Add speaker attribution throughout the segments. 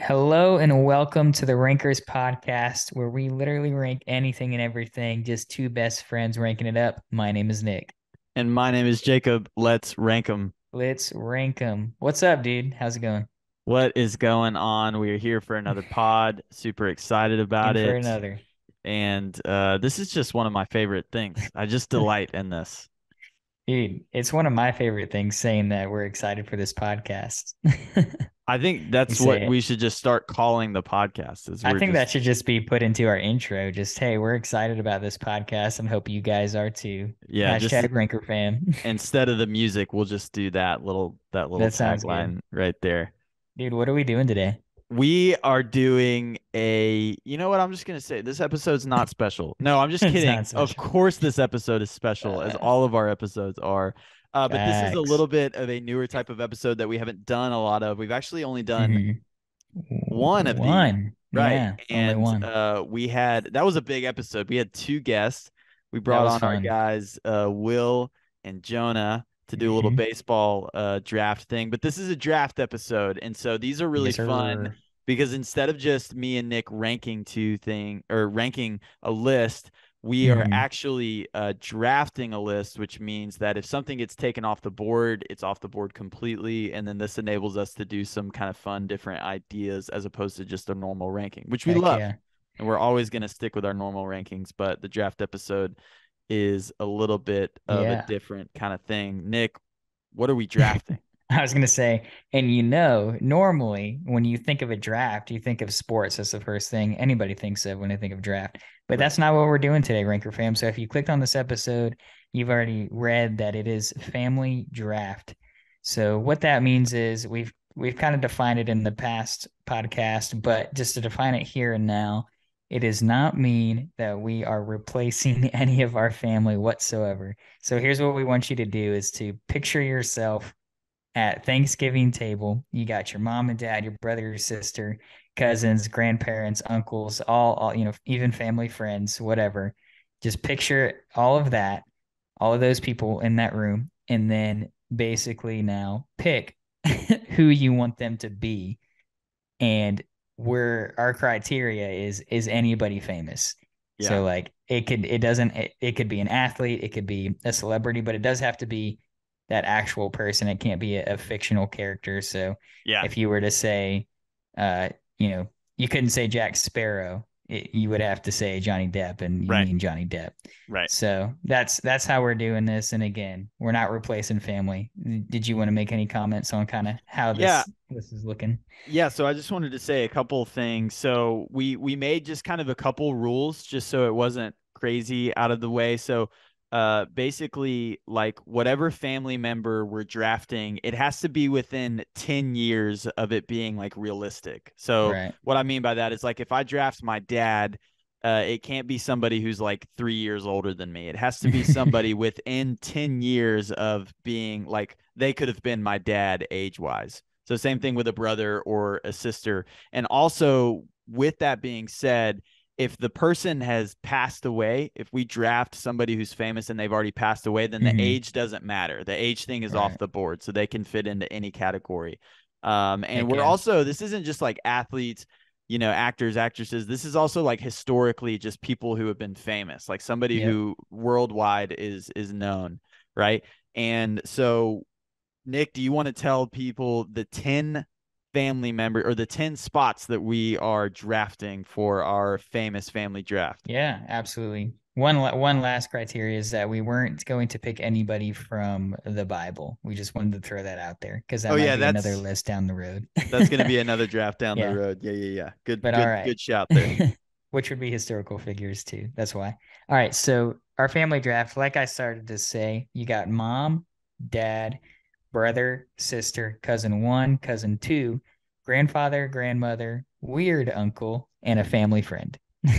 Speaker 1: Hello and welcome to the Rankers podcast, where we literally rank anything and everything, just two best friends ranking it up. My name is Nick.
Speaker 2: And my name is Jacob. Let's rank them.
Speaker 1: Let's rank them. What's up, dude? How's it going?
Speaker 2: What is going on? We are here for another pod. Super excited
Speaker 1: In
Speaker 2: about
Speaker 1: for
Speaker 2: it.
Speaker 1: another.
Speaker 2: And this is just one of my favorite things. I just delight in this.
Speaker 1: Dude, it's one of my favorite things saying that we're excited for this podcast.
Speaker 2: I think
Speaker 1: You
Speaker 2: that's what
Speaker 1: say
Speaker 2: we
Speaker 1: it.
Speaker 2: should just start calling the podcast is
Speaker 1: I
Speaker 2: we're
Speaker 1: think that
Speaker 2: just,
Speaker 1: should just be put into our intro. Just, hey, we're excited about this podcast and hope you guys are too.
Speaker 2: yeah, just
Speaker 1: Hashtag Ranker fam.
Speaker 2: instead of the music, we'll just do that little
Speaker 1: That sounds good.
Speaker 2: tagline right there.
Speaker 1: Dude, what are we doing today?
Speaker 2: We are doing you know what? I'm just going to say this episode's not special. No, I'm just
Speaker 1: It's
Speaker 2: kidding.
Speaker 1: not
Speaker 2: Of
Speaker 1: special.
Speaker 2: course, this episode is special, as
Speaker 1: Uh,
Speaker 2: all of our episodes are. But this is a
Speaker 1: Facts.
Speaker 2: little bit of a newer type of episode that we haven't done a lot of. We've actually only done
Speaker 1: hmm
Speaker 2: one of these,
Speaker 1: One.
Speaker 2: right?
Speaker 1: Yeah, only
Speaker 2: And
Speaker 1: one.
Speaker 2: we had that was a big episode. We had two guests. We
Speaker 1: That
Speaker 2: brought
Speaker 1: was
Speaker 2: on our
Speaker 1: fun.
Speaker 2: guys, Will and Jonah, to do a little
Speaker 1: hmm
Speaker 2: baseball draft thing. But this is a draft episode, and so these are really
Speaker 1: Yes,
Speaker 2: fun
Speaker 1: sir.
Speaker 2: because instead of just me and Nick ranking ranking a list, we are
Speaker 1: hmm
Speaker 2: actually drafting a list, which means that if something gets taken off the board, it's off the board completely. And then this enables us to do some kind of fun, different ideas as opposed to just a normal ranking, which we
Speaker 1: Heck
Speaker 2: love.
Speaker 1: yeah.
Speaker 2: And we're always going to stick with our normal rankings, but the draft episode is a little bit of a
Speaker 1: Yeah.
Speaker 2: different kind of thing. Nick, what are we drafting?
Speaker 1: I was gonna say, and normally when you think of a draft, you think of sports. That's the first thing anybody thinks of when they think of draft. But
Speaker 2: Right.
Speaker 1: that's not what we're doing today, Ranker fam. So if you clicked on this episode, you've already read that it is family draft. So what that means is we've kind of defined it in the past podcast, but just to define it here and now, it does not mean that we are replacing any of our family whatsoever. So here's what we want you to do is to picture yourself at Thanksgiving table. You got your mom and dad, your brother, your sister, cousins, grandparents, uncles, all even family friends, whatever. Just picture all of that, all of those people in that room, and then basically now pick who you want them to be. And where our criteria is anybody famous.
Speaker 2: Yeah.
Speaker 1: So like it could be an athlete, it could be a celebrity, but it does have to be that actual person. It can't be a fictional character. So
Speaker 2: Yeah.
Speaker 1: if you were to say, uh, you couldn't say Jack Sparrow. You would have to say Johnny Depp, and you
Speaker 2: Right.
Speaker 1: mean Johnny Depp.
Speaker 2: Right.
Speaker 1: So that's how we're doing this. And again, we're not replacing family. Did you want to make any comments on kind of how
Speaker 2: Yeah.
Speaker 1: this is looking?
Speaker 2: Yeah, so I just wanted to say a couple of things. So we made just kind of a couple rules just so it wasn't crazy out of the way. So basically like whatever family member we're drafting, it has to be within 10 years of it being like realistic. So
Speaker 1: Right.
Speaker 2: what I mean by that is like if I draft my dad, it can't be somebody who's like 3 years older than me. It has to be somebody within 10 years of being like they could have been my dad age wise. So same thing with a brother or a sister. And also with that being said, if the person has passed away, if we draft somebody who's famous and they've already passed away, then the
Speaker 1: hmm
Speaker 2: age doesn't matter. The age thing is off
Speaker 1: Right.
Speaker 2: the board, so they can fit into any category. And
Speaker 1: Heck
Speaker 2: we're
Speaker 1: yeah.
Speaker 2: also this isn't just like athletes, actors, actresses. This is also like historically just people who have been famous, like somebody
Speaker 1: Yep.
Speaker 2: who worldwide is known, right? And so Nick, do you want to tell people the 10 family member or the 10 spots that we are drafting for our famous family draft?
Speaker 1: Yeah, absolutely. One last criteria is that we weren't going to pick anybody from the Bible. We just wanted to throw that out there because
Speaker 2: Oh
Speaker 1: that might
Speaker 2: yeah,
Speaker 1: be another
Speaker 2: that's
Speaker 1: list down the road.
Speaker 2: that's going to be another draft down the
Speaker 1: Yeah,
Speaker 2: road. Yeah, yeah, yeah. Good
Speaker 1: but all
Speaker 2: good
Speaker 1: right.
Speaker 2: good shout there.
Speaker 1: Which would be historical figures too. That's why. All right, so our family draft, like I started to say, you got mom, dad, brother, sister, cousin one, cousin two, grandfather, grandmother, weird uncle, and a family friend.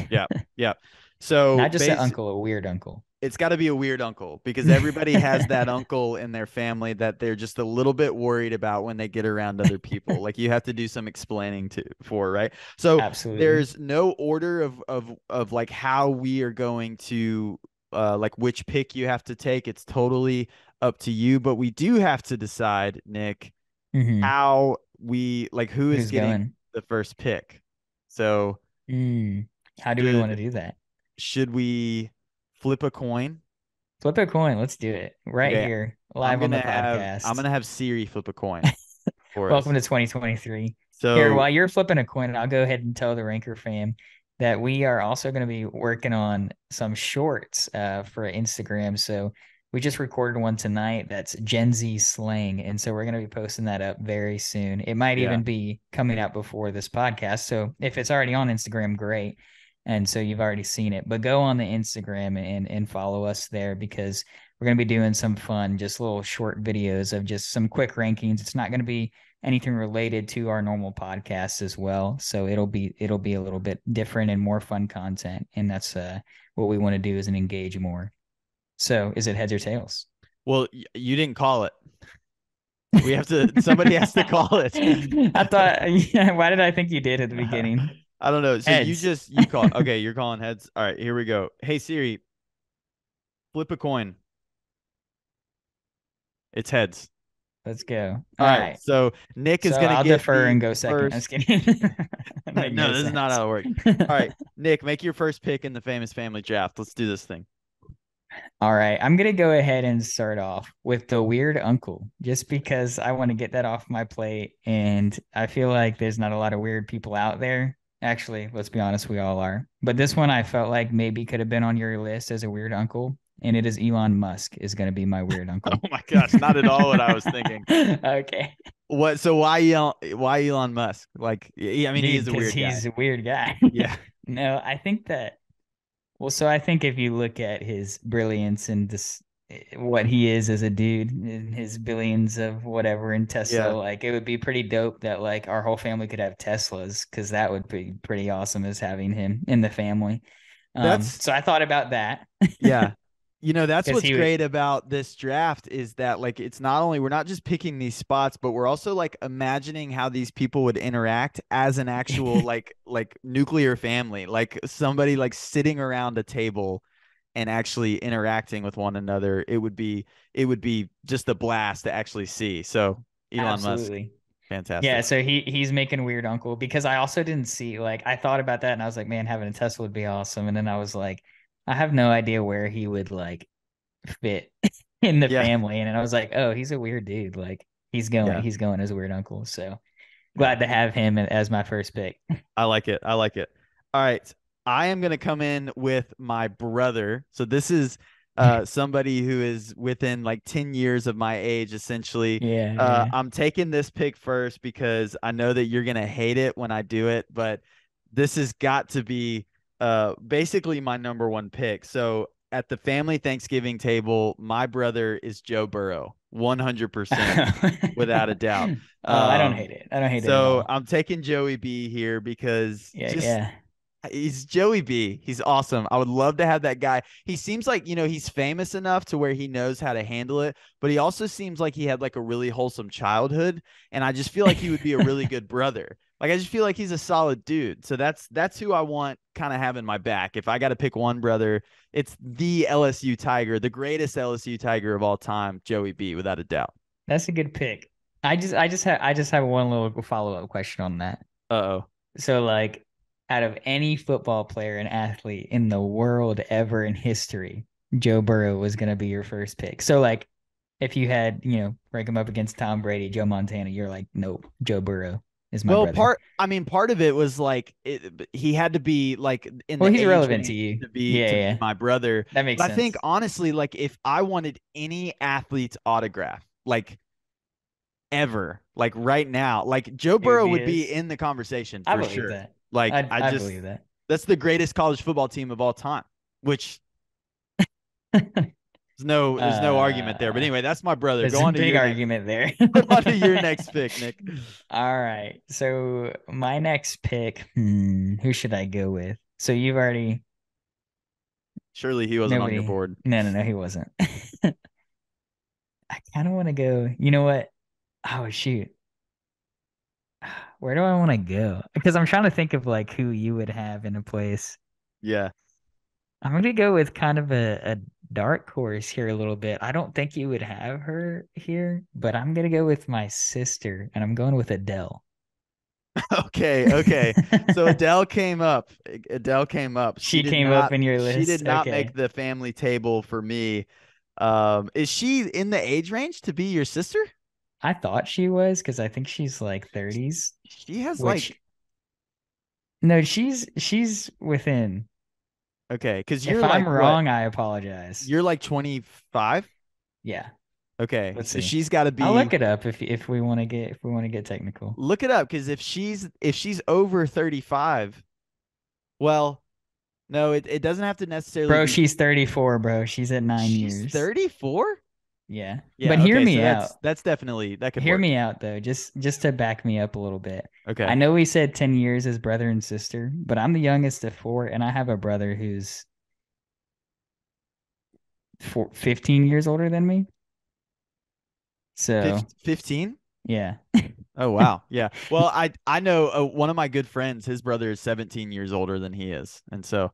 Speaker 2: Yeah. Yeah. So
Speaker 1: Not just an
Speaker 2: base
Speaker 1: uncle, a weird uncle.
Speaker 2: it's got to be a weird uncle because everybody has that uncle in their family that they're just a little bit worried about when they get around other people. Like you have to do some explaining to for, right? So
Speaker 1: Absolutely.
Speaker 2: there's no order of like how we are going to like which pick you have to take. It's totally up to you, but we do have to decide, Nick,
Speaker 1: hmm
Speaker 2: how we like who is
Speaker 1: Who's
Speaker 2: getting
Speaker 1: going?
Speaker 2: the first pick. So
Speaker 1: How do we want to
Speaker 2: should
Speaker 1: do that?
Speaker 2: should we flip a coin?
Speaker 1: Flip a coin. Let's do it right
Speaker 2: Okay,
Speaker 1: here, live on the
Speaker 2: I'm
Speaker 1: podcast.
Speaker 2: gonna have Siri flip a coin for
Speaker 1: Welcome
Speaker 2: us.
Speaker 1: to 2023. Here,
Speaker 2: So
Speaker 1: while you're flipping a coin, I'll go ahead and tell the Ranker fam that we are also going to be working on some shorts for Instagram. So we just recorded one tonight that's Gen Z slang. And so we're going to be posting that up very soon. It might
Speaker 2: yeah,
Speaker 1: even be coming out before this podcast. So if it's already on Instagram, great. And so you've already seen it, but go on the Instagram and follow us there because we're going to be doing some fun, just little short videos of just some quick rankings. It's not going to be anything related to our normal podcasts as well. So it'll be a little bit different and more fun content. And that's what we want to do is and engage more. So is it heads or tails?
Speaker 2: well, you didn't call it. We have to. Somebody has to call it.
Speaker 1: I thought, yeah, why did I think you did at the beginning?
Speaker 2: I don't know. So
Speaker 1: Heads.
Speaker 2: you call. Okay, you're calling heads. All right, here we go. Hey Siri, flip a coin. It's heads.
Speaker 1: Let's go.
Speaker 2: All
Speaker 1: All
Speaker 2: right.
Speaker 1: right.
Speaker 2: So Nick is
Speaker 1: So
Speaker 2: gonna
Speaker 1: I'll
Speaker 2: get
Speaker 1: defer
Speaker 2: the
Speaker 1: and go second. I'm just
Speaker 2: first.
Speaker 1: kidding. Make
Speaker 2: No,
Speaker 1: no
Speaker 2: this is not
Speaker 1: sense.
Speaker 2: how it works. All right, Nick, make your first pick in the famous family draft. Let's do this thing.
Speaker 1: All right, I'm gonna go ahead and start off with the weird uncle, just because I want to get that off my plate, and I feel like there's not a lot of weird people out there. Actually, let's be honest, we all are. But this one I felt like maybe could have been on your list as a weird uncle, and it is Elon Musk is gonna be my weird
Speaker 2: Oh
Speaker 1: uncle.
Speaker 2: my gosh, not at all what I was thinking.
Speaker 1: Okay,
Speaker 2: What? So why Elon Musk? Like, yeah, I mean, he
Speaker 1: dude,
Speaker 2: is a
Speaker 1: because
Speaker 2: weird guy.
Speaker 1: he's a weird guy.
Speaker 2: Yeah,
Speaker 1: No, I think that well, so I think if you look at his brilliance and this, what he is as a dude and his billions of whatever in Tesla,
Speaker 2: yeah.
Speaker 1: like it would be pretty dope that like our whole family could have Teslas because that would be pretty awesome as having him in the family.
Speaker 2: That's
Speaker 1: So I thought about that
Speaker 2: Yeah. That's
Speaker 1: because
Speaker 2: what's
Speaker 1: he would.
Speaker 2: great about this draft is that like it's not only we're not just picking these spots, but we're also like imagining how these people would interact as an actual like nuclear family, like somebody like sitting around a table and actually interacting with one another. It would be just a blast to actually see. So Elon Musk,
Speaker 1: Absolutely. Yeah,
Speaker 2: fantastic.
Speaker 1: so he's making weird uncle because I also didn't see like I thought about that and I was like, man, having a Tesla would be awesome. And then I was like, I have no idea where he would like fit in the
Speaker 2: Yeah,
Speaker 1: family. And I was like, oh, he's a weird dude. Like
Speaker 2: yeah,
Speaker 1: he's going as a weird uncle. So
Speaker 2: yeah.
Speaker 1: glad to have him as my first pick.
Speaker 2: I like it. I like it. All right. I am going to come in with my brother. So this is somebody who is within like 10 years of my age, essentially.
Speaker 1: Yeah, yeah.
Speaker 2: I'm taking this pick first because I know that you're going to hate it when I do it, but this has got to be basically my number one pick. So at the family Thanksgiving table, my brother is Joe Burrow, 100% without a doubt.
Speaker 1: I don't
Speaker 2: Um,
Speaker 1: hate it. I don't hate it at
Speaker 2: so
Speaker 1: all.
Speaker 2: I'm taking Joey B here because
Speaker 1: Yeah,
Speaker 2: just
Speaker 1: yeah.
Speaker 2: he's Joey B. He's awesome. I would love to have that guy. He seems like, he's famous enough to where he knows how to handle it, but he also seems like he had like a really wholesome childhood. And I just feel like he would be a really good brother. Like I just feel like he's a solid dude. So that's who I want kind of having my back. If I got to pick one brother, it's the LSU Tiger, the greatest LSU Tiger of all time, Joey B, without a doubt.
Speaker 1: That's a good pick. I just have one little follow-up question on that.
Speaker 2: Uh-oh.
Speaker 1: So like out of any football player and athlete in the world ever in history, Joe Burrow was going to be your first pick. So like if you had, rank him up against Tom Brady, Joe Montana, you're like, nope, Joe Burrow is my
Speaker 2: Well,
Speaker 1: brother.
Speaker 2: part of it was like he had to be like in
Speaker 1: Well,
Speaker 2: the
Speaker 1: he's
Speaker 2: age
Speaker 1: relevant to
Speaker 2: range
Speaker 1: you.
Speaker 2: to be
Speaker 1: Yeah,
Speaker 2: to be
Speaker 1: yeah.
Speaker 2: my brother.
Speaker 1: That makes
Speaker 2: But I think
Speaker 1: sense.
Speaker 2: honestly, like if I wanted any athlete's autograph, like ever, like right now, like Joe
Speaker 1: It would
Speaker 2: Burrow
Speaker 1: be
Speaker 2: would be
Speaker 1: his.
Speaker 2: in the conversation
Speaker 1: I
Speaker 2: for
Speaker 1: believe
Speaker 2: sure.
Speaker 1: that.
Speaker 2: Like
Speaker 1: I believe that.
Speaker 2: that's the greatest college football team of all time, which there's no argument there. But
Speaker 1: uh
Speaker 2: anyway, that's my brother.
Speaker 1: there's
Speaker 2: Go
Speaker 1: a
Speaker 2: on to
Speaker 1: big
Speaker 2: your next
Speaker 1: argument there.
Speaker 2: go on to your next pick, Nick.
Speaker 1: All right. So my next pick, who should I go with? So you've already
Speaker 2: Surely he wasn't on your
Speaker 1: nobody.
Speaker 2: board.
Speaker 1: No, no, no, he wasn't. I kind of want to go. You know what? Oh shoot. Where do I want to go? Because I'm trying to think of like who you would have in a place.
Speaker 2: Yeah.
Speaker 1: I'm gonna go with kind of a dark horse here a little bit. I don't think you would have her here, but I'm gonna go with my sister, and I'm going with Adele.
Speaker 2: Okay, okay. So Adele came up. Adele came up. She
Speaker 1: She
Speaker 2: did
Speaker 1: came up
Speaker 2: not
Speaker 1: in your
Speaker 2: she did
Speaker 1: list.
Speaker 2: not make
Speaker 1: Okay.
Speaker 2: the family table for me. Is she in the age range to be your sister?
Speaker 1: I thought she was because I think she's like 30s,
Speaker 2: She has
Speaker 1: which
Speaker 2: like
Speaker 1: no, she's within.
Speaker 2: okay, because
Speaker 1: If
Speaker 2: you're
Speaker 1: I'm
Speaker 2: like what?
Speaker 1: wrong, I apologize.
Speaker 2: You're like 25?
Speaker 1: Yeah,
Speaker 2: Okay.
Speaker 1: let's
Speaker 2: So
Speaker 1: see.
Speaker 2: she's got to
Speaker 1: I'll look
Speaker 2: be
Speaker 1: it up if we want to get technical.
Speaker 2: look it up because if she's over 35, well, no, it doesn't have to necessarily
Speaker 1: Bro,
Speaker 2: be
Speaker 1: she's 34, bro. She's at 9 years.
Speaker 2: 34?
Speaker 1: Yeah. But
Speaker 2: Yeah,
Speaker 1: hear
Speaker 2: okay. So
Speaker 1: me
Speaker 2: that's
Speaker 1: out.
Speaker 2: that's definitely that could
Speaker 1: Hear
Speaker 2: work.
Speaker 1: me out though, just to back me up a little bit. I
Speaker 2: Okay.
Speaker 1: know we said 10 years as brother and sister, but I'm the youngest of four, and I have a brother who's 15 years older than me. So,
Speaker 2: 15?
Speaker 1: yeah.
Speaker 2: Oh wow. Yeah. Well, I know one of my good friends, his brother is 17 years older than he is. And so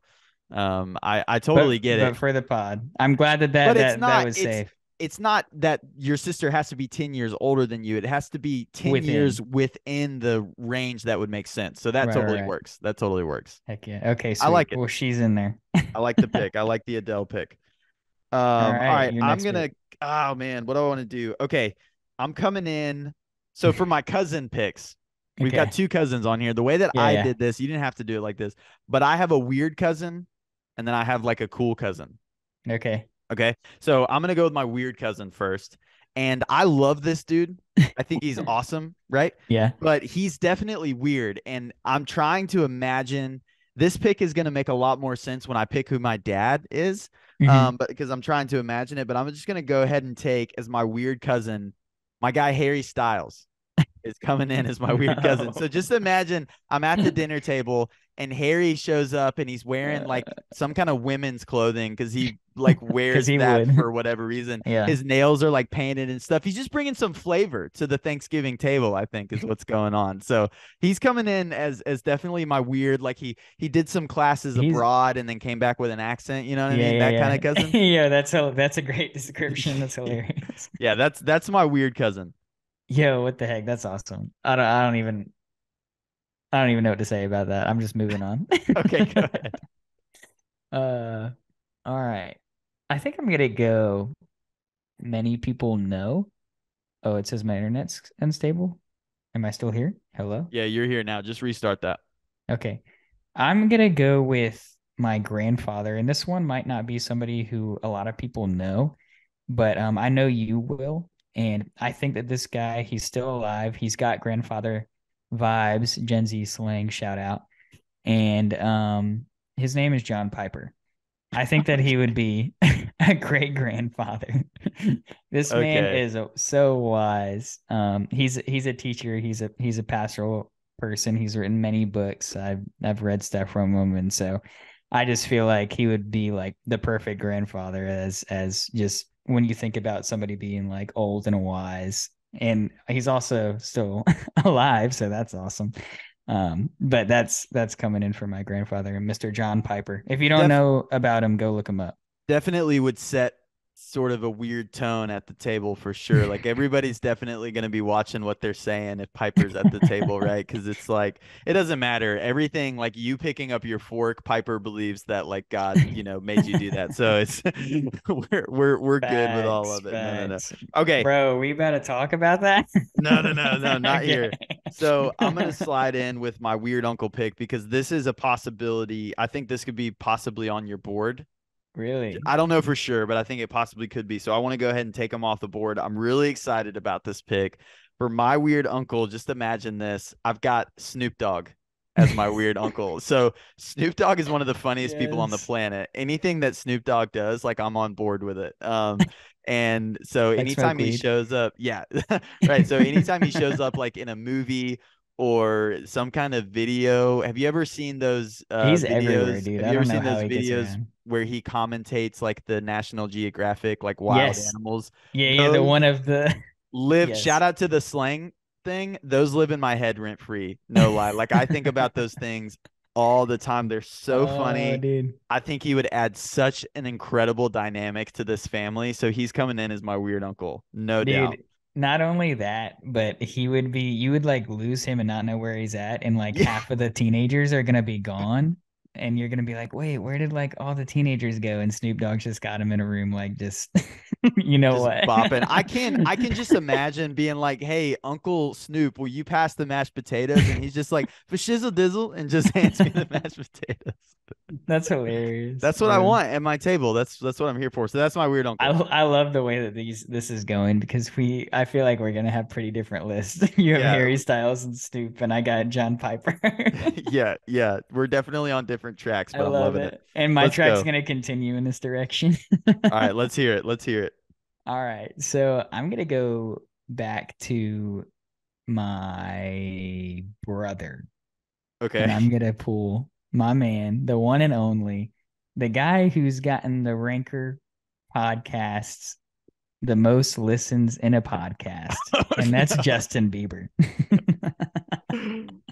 Speaker 2: I totally get it.
Speaker 1: But for the pod, I'm glad that
Speaker 2: But it's
Speaker 1: that
Speaker 2: not
Speaker 1: was safe
Speaker 2: it's not that your sister has to be 10 years older than you. It has to be 10 years
Speaker 1: within.
Speaker 2: within the range that would make sense. So that
Speaker 1: Right,
Speaker 2: totally
Speaker 1: right, right.
Speaker 2: works. That totally works.
Speaker 1: Heck yeah. Okay,
Speaker 2: I
Speaker 1: sweet.
Speaker 2: like it.
Speaker 1: Well, she's in there.
Speaker 2: I like the pick. I like the Adele pick.
Speaker 1: All
Speaker 2: All
Speaker 1: right,
Speaker 2: right,
Speaker 1: your
Speaker 2: I'm
Speaker 1: next pick.
Speaker 2: gonna. Oh man, what do I want to do? Okay, I'm coming in. So for my cousin picks, we've got
Speaker 1: Okay.
Speaker 2: two cousins on here. The way that
Speaker 1: Yeah,
Speaker 2: I
Speaker 1: yeah.
Speaker 2: did this, you didn't have to do it like this, but I have a weird cousin, and then I have like a cool cousin.
Speaker 1: Okay.
Speaker 2: Okay, so I'm gonna go with my weird cousin first, and I love this dude. I think he's awesome, right?
Speaker 1: Yeah.
Speaker 2: But he's definitely weird, and I'm trying to imagine this pick is gonna make a lot more sense when I pick who my dad is.
Speaker 1: Hmm.
Speaker 2: But because I'm trying to imagine it, but I'm just gonna go ahead and take as my weird cousin, my guy Harry Styles is coming in as my weird cousin.
Speaker 1: No.
Speaker 2: So just imagine I'm at the dinner table and Harry shows up and he's wearing like some kind of women's clothing because he like
Speaker 1: Because
Speaker 2: wears
Speaker 1: he
Speaker 2: that
Speaker 1: would.
Speaker 2: for whatever reason.
Speaker 1: Yeah.
Speaker 2: His nails are like painted and stuff. He's just bringing some flavor to the Thanksgiving table, I think, is what's going on. So he's coming in as definitely my weird, like he did some classes
Speaker 1: He's
Speaker 2: abroad and then came back with an accent. You know what I
Speaker 1: yeah,
Speaker 2: mean? That kind of
Speaker 1: yeah,
Speaker 2: cousin.
Speaker 1: yeah. Yeah, that's a great description. That's hilarious.
Speaker 2: Yeah, that's my weird cousin.
Speaker 1: Yo, what the heck? That's awesome. I don't even know what to say about that. I'm just moving on.
Speaker 2: Okay, go ahead.
Speaker 1: uh all right. I think I'm gonna go many people know. Oh, it says my internet's unstable. Am I still here? Hello?
Speaker 2: Yeah, you're here now. Just restart that.
Speaker 1: Okay. I'm gonna go with my grandfather, and this one might not be somebody who a lot of people know, but I know you will. And I think that this guy, he's still alive. He's got grandfather vibes, Gen Z slang, shout out. And his name is John Piper. I think that he would be a great grandfather. This man
Speaker 2: Okay.
Speaker 1: is so wise. He's a teacher. He's a pastoral person. He's written many books. I've read stuff from him, and so I just feel like he would be like the perfect grandfather as just when you think about somebody being like old and wise. And he's also still alive, so that's awesome. But that's coming in for my grandfather, Mr. John Piper. If you don't
Speaker 2: Def
Speaker 1: know about him, go look him up.
Speaker 2: Definitely would set sort of a weird tone at the table for sure. Like everybody's definitely going to be watching what they're saying if Piper's at the table, right? Because it's like it doesn't matter. Everything like you picking up your fork, Piper believes that like God, made you do that. So it's we're good with all
Speaker 1: Facts,
Speaker 2: of it. No, no, no.
Speaker 1: facts.
Speaker 2: Okay.
Speaker 1: Bro, we better talk about that.
Speaker 2: No, no, no, no, not
Speaker 1: Okay.
Speaker 2: here. So I'm gonna slide in with my weird uncle pick because this is a possibility. I think this could be possibly on your board.
Speaker 1: Really?
Speaker 2: I don't know for sure, but I think it possibly could be. So I want to go ahead and take them off the board. I'm really excited about this pick. For my weird uncle, just imagine this. I've got Snoop Dogg as my weird uncle. So Snoop Dogg is one of the funniest people on the
Speaker 1: Yes.
Speaker 2: planet. Anything that Snoop Dogg does, like I'm on board with it. And so
Speaker 1: Like smoke
Speaker 2: anytime he
Speaker 1: weed.
Speaker 2: shows up, yeah, right. So anytime he shows up like in a movie or some kind of video, have you ever seen those
Speaker 1: He's everywhere,
Speaker 2: videos?
Speaker 1: dude.
Speaker 2: Have
Speaker 1: I
Speaker 2: you ever
Speaker 1: don't know
Speaker 2: seen
Speaker 1: how
Speaker 2: those
Speaker 1: he gets
Speaker 2: videos
Speaker 1: around.
Speaker 2: where he commentates like the National Geographic, like wild
Speaker 1: Yes.
Speaker 2: animals?
Speaker 1: Yeah, yeah, the
Speaker 2: Those
Speaker 1: one of the
Speaker 2: live, shout
Speaker 1: yes.
Speaker 2: out to the slang thing. Those live in my head rent free. No lie. Like I think about those things all the time. They're so
Speaker 1: Oh,
Speaker 2: funny.
Speaker 1: dude.
Speaker 2: I think he would add such an incredible dynamic to this family. So he's coming in as my weird uncle, no doubt.
Speaker 1: Dude, not only that, but you would like lose him and not know where he's at, and like
Speaker 2: Yeah,
Speaker 1: half of the teenagers are gonna be gone, and you're gonna be like, wait, where did like all the teenagers go? And Snoop Dogg just got him in a room, like just you know
Speaker 2: just
Speaker 1: what?
Speaker 2: bopping. I can just imagine being like, "Hey, Uncle Snoop, will you pass the mashed potatoes?" And he's just like, "For shizzle dizzle," and just hands me the mashed potatoes.
Speaker 1: That's hilarious,
Speaker 2: That's what I
Speaker 1: bro.
Speaker 2: want at my table. That's what I'm here for. So that's my weird uncle.
Speaker 1: I love the way that this is going because I feel like we're gonna have pretty different lists. You have
Speaker 2: Yeah,
Speaker 1: Harry Styles and Snoop, and I got John Piper.
Speaker 2: yeah, yeah. We're definitely on different tracks,
Speaker 1: I
Speaker 2: but I'm
Speaker 1: love
Speaker 2: loving it.
Speaker 1: it. And my
Speaker 2: Let's
Speaker 1: track's
Speaker 2: go.
Speaker 1: gonna continue in this direction.
Speaker 2: All right, let's hear it. Let's hear it.
Speaker 1: All right. So I'm gonna go back to my brother, and I'm
Speaker 2: Okay.
Speaker 1: gonna pull my man, the one and only, the guy who's gotten the Ranker podcasts the most listens in a podcast,
Speaker 2: Oh
Speaker 1: and that's
Speaker 2: no.
Speaker 1: Justin Bieber.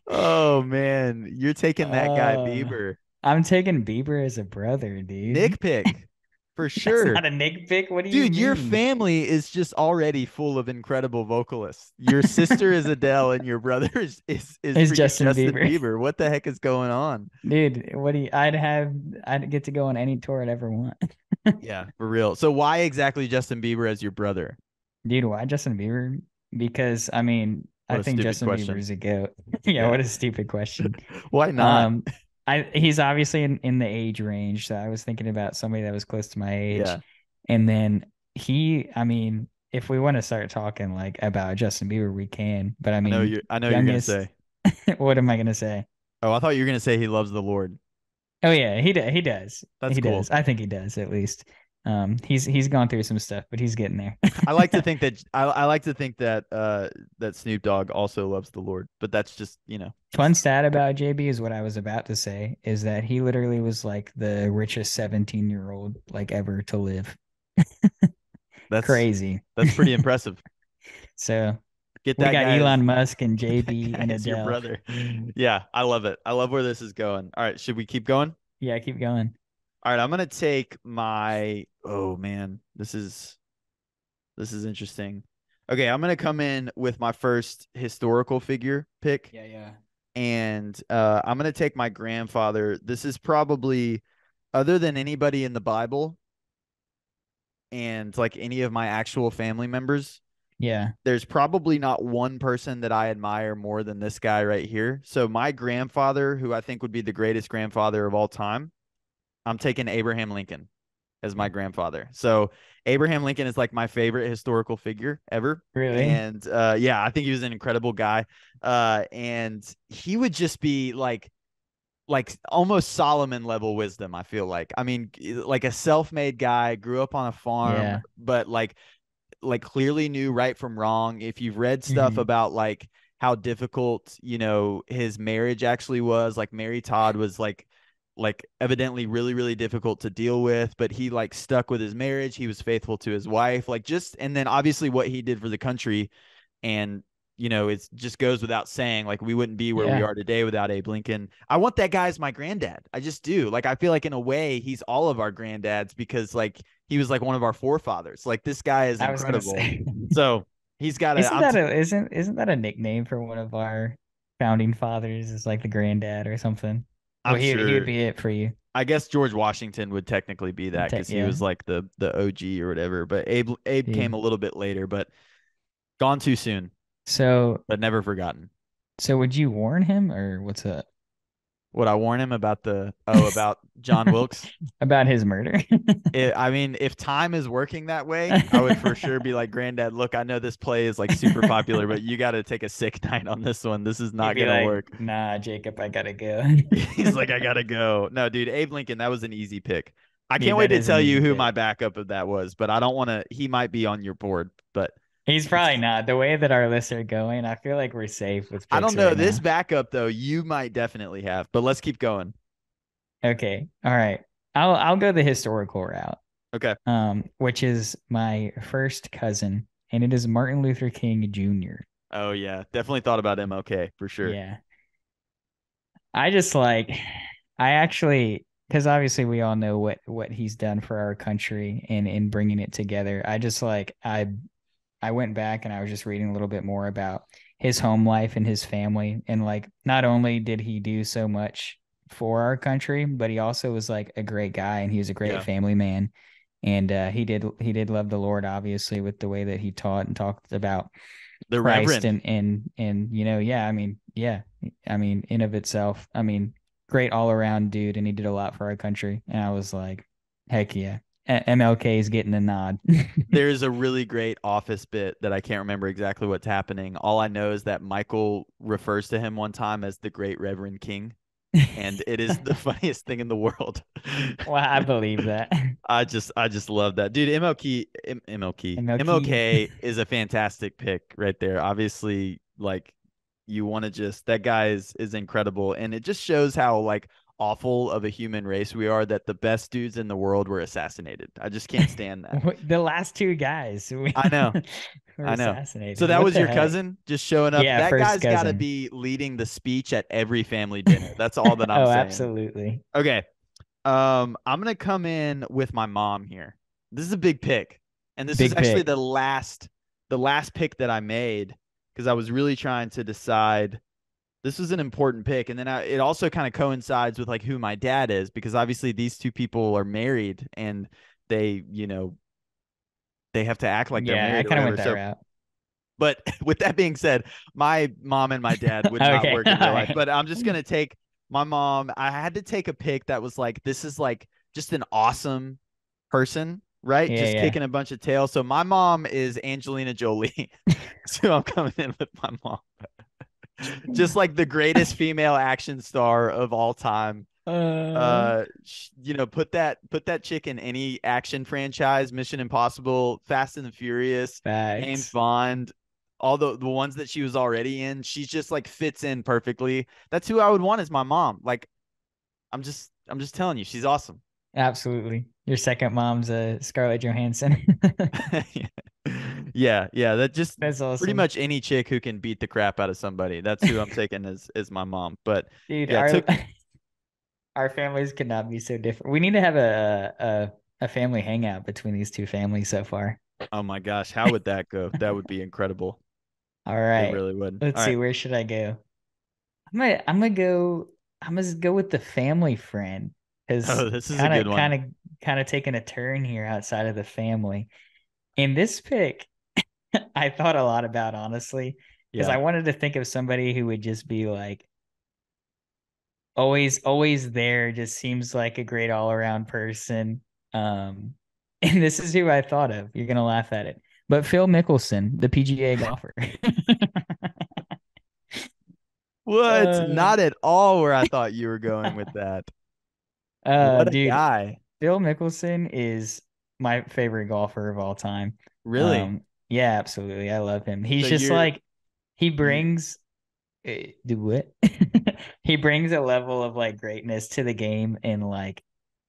Speaker 2: Oh man, you're taking that guy
Speaker 1: uh,
Speaker 2: Bieber.
Speaker 1: I'm taking Bieber as a brother, dude.
Speaker 2: Nick pick for
Speaker 1: That's
Speaker 2: sure.
Speaker 1: not a Nick pick. What do you
Speaker 2: Dude, your
Speaker 1: mean?
Speaker 2: family is just already full of incredible vocalists. Your sister is Adele and your brother is
Speaker 1: It's
Speaker 2: freaking
Speaker 1: Justin
Speaker 2: Justin
Speaker 1: Bieber.
Speaker 2: Bieber. What the heck is going on?
Speaker 1: Dude, what do you I'd get to go on any tour I'd ever want.
Speaker 2: Yeah, for real. So why exactly Justin Bieber as your brother?
Speaker 1: Dude, why Justin Bieber? Because I mean,
Speaker 2: What
Speaker 1: I
Speaker 2: a
Speaker 1: think
Speaker 2: stupid
Speaker 1: Justin Bieber
Speaker 2: question.
Speaker 1: is a goat. Yeah,
Speaker 2: Yeah.
Speaker 1: what a stupid question.
Speaker 2: Why not?
Speaker 1: Um, he's obviously in the age range, so I was thinking about somebody that was close to my age.
Speaker 2: Yeah.
Speaker 1: And then I mean, if we want to start talking like about Justin Bieber, we can. But I mean,
Speaker 2: I know you're gonna
Speaker 1: youngest,
Speaker 2: say.
Speaker 1: what am I gonna say?
Speaker 2: Oh, I thought you were gonna say he loves the Lord.
Speaker 1: Oh yeah, he does.
Speaker 2: That's
Speaker 1: He
Speaker 2: cool.
Speaker 1: does. I think he does at least. He's gone through some stuff, but he's getting there.
Speaker 2: I like to think that that Snoop Dogg also loves the Lord, but that's just,
Speaker 1: Fun
Speaker 2: just
Speaker 1: stat about JB is what I was about to say is that he literally was like the richest 17-year-old like ever to live.
Speaker 2: that's
Speaker 1: Crazy.
Speaker 2: that's pretty impressive.
Speaker 1: So
Speaker 2: Get
Speaker 1: we
Speaker 2: that
Speaker 1: got
Speaker 2: guy as
Speaker 1: Elon Musk and
Speaker 2: get that
Speaker 1: JB
Speaker 2: guy
Speaker 1: and
Speaker 2: as your
Speaker 1: Adele.
Speaker 2: brother. Yeah, I love it. I love where this is going. All right, should we keep going?
Speaker 1: Yeah, keep going.
Speaker 2: All right, I'm gonna take my oh man, this is interesting. Okay, I'm gonna come in with my first historical figure pick,
Speaker 1: Yeah, yeah.
Speaker 2: and I'm gonna take my grandfather. This is probably other than anybody in the Bible and like any of my actual family members.
Speaker 1: Yeah.
Speaker 2: There's probably not one person that I admire more than this guy right here. So my grandfather, who I think would be the greatest grandfather of all time, I'm taking Abraham Lincoln as my grandfather. So Abraham Lincoln is like my favorite historical figure ever.
Speaker 1: Really?
Speaker 2: And yeah, I think he was an incredible guy. And he would just be like almost Solomon level wisdom, I feel like. I mean, like a self-made guy, grew up on a farm,
Speaker 1: Yeah.
Speaker 2: but like clearly knew right from wrong. If you've read stuff
Speaker 1: Hmm.
Speaker 2: about like how difficult, his marriage actually was, like Mary Todd was like evidently really really difficult to deal with, but he like stuck with his marriage. He was faithful to his wife, like just and then obviously what he did for the country and it just goes without saying, like we wouldn't be where we
Speaker 1: Yeah.
Speaker 2: are today without Abe Lincoln. I want that guy as my granddad. I just do. Like I feel like in a way he's all of our granddads because like he was like one of our forefathers. Like this guy is
Speaker 1: I was gonna
Speaker 2: incredible.
Speaker 1: say,
Speaker 2: So he's got a.
Speaker 1: isn't that a isn't that a nickname for one of our founding fathers? Is like the granddad or something? Well,
Speaker 2: I'm
Speaker 1: he would
Speaker 2: sure.
Speaker 1: be it for you.
Speaker 2: I guess George Washington would technically be that because he
Speaker 1: Yeah,
Speaker 2: was like the OG or whatever. But Abe came
Speaker 1: dude.
Speaker 2: a little bit later, but gone too soon,
Speaker 1: So
Speaker 2: but never forgotten.
Speaker 1: so would you warn him or what's up
Speaker 2: Would I warn him about about John Wilkes?
Speaker 1: about his murder?
Speaker 2: I mean, if time is working that way, I would for sure be like, Granddad, look, I know this play is like super popular, but you got to take a sick night on this one. This is
Speaker 1: He'd
Speaker 2: not
Speaker 1: be
Speaker 2: gonna
Speaker 1: like,
Speaker 2: work.
Speaker 1: "Nah, Jacob, I gotta go."
Speaker 2: He's like, I gotta go. No, dude, Abe Lincoln, that was an easy pick. I
Speaker 1: Dude,
Speaker 2: can't wait
Speaker 1: that
Speaker 2: to
Speaker 1: is an
Speaker 2: tell you
Speaker 1: easy
Speaker 2: who
Speaker 1: pick.
Speaker 2: my backup of that was, but I don't want to. He might be on your board, but
Speaker 1: He's probably not. The way that our lists are going, I feel like we're safe with
Speaker 2: I
Speaker 1: picks
Speaker 2: don't know.
Speaker 1: right
Speaker 2: This
Speaker 1: now.
Speaker 2: backup though, you might definitely have. But let's keep going.
Speaker 1: Okay. All right. I'll go the historical route.
Speaker 2: Okay.
Speaker 1: Which is my first cousin, and it is Martin Luther King Jr.
Speaker 2: Oh yeah, definitely thought about MLK for sure.
Speaker 1: Yeah. I just like I actually because obviously we all know what he's done for our country and in bringing it together. I just like I went back and I was just reading a little bit more about his home life and his family. And like, not only did he do so much for our country, but he also was like a great guy and he was a great
Speaker 2: Yeah.
Speaker 1: family man. And he did love the Lord, obviously, with the way that he taught and talked about
Speaker 2: The
Speaker 1: Christ
Speaker 2: Reverend.
Speaker 1: and yeah, I mean, yeah, I mean, in of itself, I mean, great all around dude, and he did a lot for our country. And I was like, heck yeah, MLK is getting a nod.
Speaker 2: There's a really great Office bit that I can't remember exactly what's happening. All I know is that Michael refers to him one time as the Great Reverend King, and it is the funniest thing in the world.
Speaker 1: Well, I believe that.
Speaker 2: I just love that. Dude,
Speaker 1: MLK.
Speaker 2: MLK is a fantastic pick right there. Obviously, like you want to just that guy is incredible, and it just shows how like awful of a human race we are that the best dudes in the world were assassinated. I just can't stand that.
Speaker 1: The last two guys
Speaker 2: I know.
Speaker 1: were
Speaker 2: I know.
Speaker 1: assassinated.
Speaker 2: So that
Speaker 1: What
Speaker 2: was
Speaker 1: the
Speaker 2: your
Speaker 1: heck?
Speaker 2: cousin just showing up.
Speaker 1: Yeah,
Speaker 2: That
Speaker 1: first
Speaker 2: guy's got to
Speaker 1: cousin.
Speaker 2: be leading the speech at every family dinner. That's all that I'm
Speaker 1: Oh,
Speaker 2: saying.
Speaker 1: absolutely.
Speaker 2: Okay. I'm gonna come in with my mom here. This is a big pick, and this is
Speaker 1: Big
Speaker 2: actually
Speaker 1: pick.
Speaker 2: the last pick that I made because I was really trying to decide. This was an important pick, and then it also kind of coincides with like who my dad is because obviously these two people are married and they, they have to act like they're
Speaker 1: Yeah, I
Speaker 2: married or
Speaker 1: kind of
Speaker 2: whatever.
Speaker 1: went that
Speaker 2: So,
Speaker 1: route.
Speaker 2: but with that being said, my mom and my dad would not
Speaker 1: Okay.
Speaker 2: work
Speaker 1: All
Speaker 2: in real life.
Speaker 1: right.
Speaker 2: But I'm just gonna take my mom. I had to take a pick that was like this is like just an awesome person, right?
Speaker 1: Yeah,
Speaker 2: Just
Speaker 1: yeah.
Speaker 2: kicking a bunch of tail. So my mom is Angelina Jolie. So I'm coming in with my mom. Just like the greatest female action star of all time.
Speaker 1: Uh,
Speaker 2: Put that chick in any action franchise, Mission Impossible, Fast and the Furious, James
Speaker 1: Facts.
Speaker 2: Bond, all the ones that she was already in. She's just like fits in perfectly. That's who I would want as my mom. Like I'm just telling you, she's awesome.
Speaker 1: Absolutely. Your second mom's Scarlett Johansson.
Speaker 2: Yeah, yeah. That just
Speaker 1: That's
Speaker 2: pretty
Speaker 1: awesome.
Speaker 2: much any chick who can beat the crap out of somebody. That's who I'm taking as my mom. But
Speaker 1: Dude,
Speaker 2: yeah,
Speaker 1: our
Speaker 2: took
Speaker 1: our families could not be so different. We need to have a family hangout between these two families so far.
Speaker 2: oh my gosh, how would that go? That would be incredible.
Speaker 1: All
Speaker 2: It
Speaker 1: right.
Speaker 2: really would.
Speaker 1: Let's
Speaker 2: All
Speaker 1: see,
Speaker 2: right.
Speaker 1: where should I go? I'm gonna go with the family friend because
Speaker 2: Oh, this is a
Speaker 1: kind
Speaker 2: good
Speaker 1: of
Speaker 2: one.
Speaker 1: kind of kind of taking a turn here outside of the family. In this pick, I thought a lot about honestly because
Speaker 2: Yeah.
Speaker 1: I wanted to think of somebody who would just be like always there, just seems like a great all around person. And this is who I thought of. You're gonna laugh at it, but Phil Mickelson, the PGA golfer.
Speaker 2: What?
Speaker 1: uh,
Speaker 2: Not at all where I thought you were going with that. What a
Speaker 1: dude,
Speaker 2: guy.
Speaker 1: Phil Mickelson is my favorite golfer of all time.
Speaker 2: Really?
Speaker 1: Yeah, absolutely. I love him.
Speaker 2: So
Speaker 1: He's just
Speaker 2: you're
Speaker 1: like he
Speaker 2: you
Speaker 1: brings do what? He brings a level of like greatness to the game, and like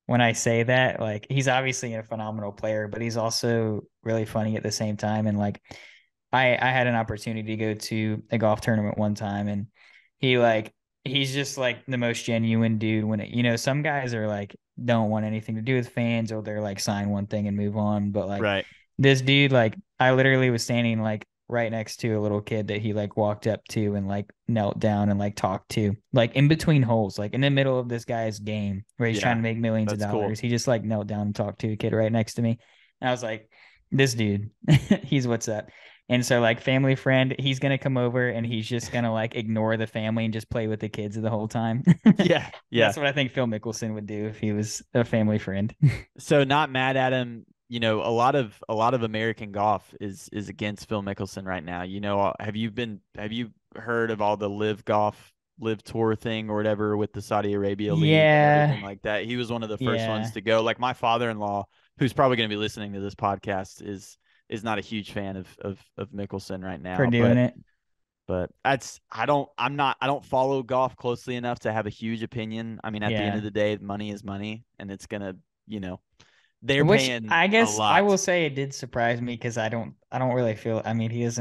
Speaker 1: when I say that, like he's obviously a phenomenal player, but he's also really funny at the same time. And like I had an opportunity to go to a golf tournament one time, and he like he's just like the most genuine dude. When some guys are like don't want anything to do with fans, or they're like sign one thing and move on, but like
Speaker 2: right.
Speaker 1: this dude, like I literally was standing like right next to a little kid that he like walked up to and like knelt down and like talked to, like in between holes, like in the middle of this guy's game where he's trying
Speaker 2: Yeah.
Speaker 1: to make millions of
Speaker 2: That's cool.
Speaker 1: dollars. He just like knelt down and talked to a kid right next to me. And I was like, this dude, he's what's up. And so like family friend, he's gonna come over and he's just gonna like ignore the family and just play with the kids the whole time.
Speaker 2: Yeah. Yeah.
Speaker 1: That's what I think Phil Mickelson would do if he was a family friend.
Speaker 2: So not mad at him. A lot of American golf is against Phil Mickelson right now. Have you heard of all the live tour thing or whatever with the Saudi Arabia League and
Speaker 1: Yeah,
Speaker 2: everything like that? He was one of the first ones
Speaker 1: yeah,
Speaker 2: to go. Like my father-in-law, who's probably going to be listening to this podcast, is not a huge fan of Mickelson right
Speaker 1: for
Speaker 2: now,
Speaker 1: doing
Speaker 2: but
Speaker 1: it.
Speaker 2: I don't follow golf closely enough to have a huge opinion. I mean, at the end
Speaker 1: Yeah.
Speaker 2: of the day, money is money, and it's gonna, you know, they're
Speaker 1: Which
Speaker 2: paying
Speaker 1: I
Speaker 2: a
Speaker 1: guess I
Speaker 2: lot.
Speaker 1: will say it did surprise me because I don't really feel, I mean, he's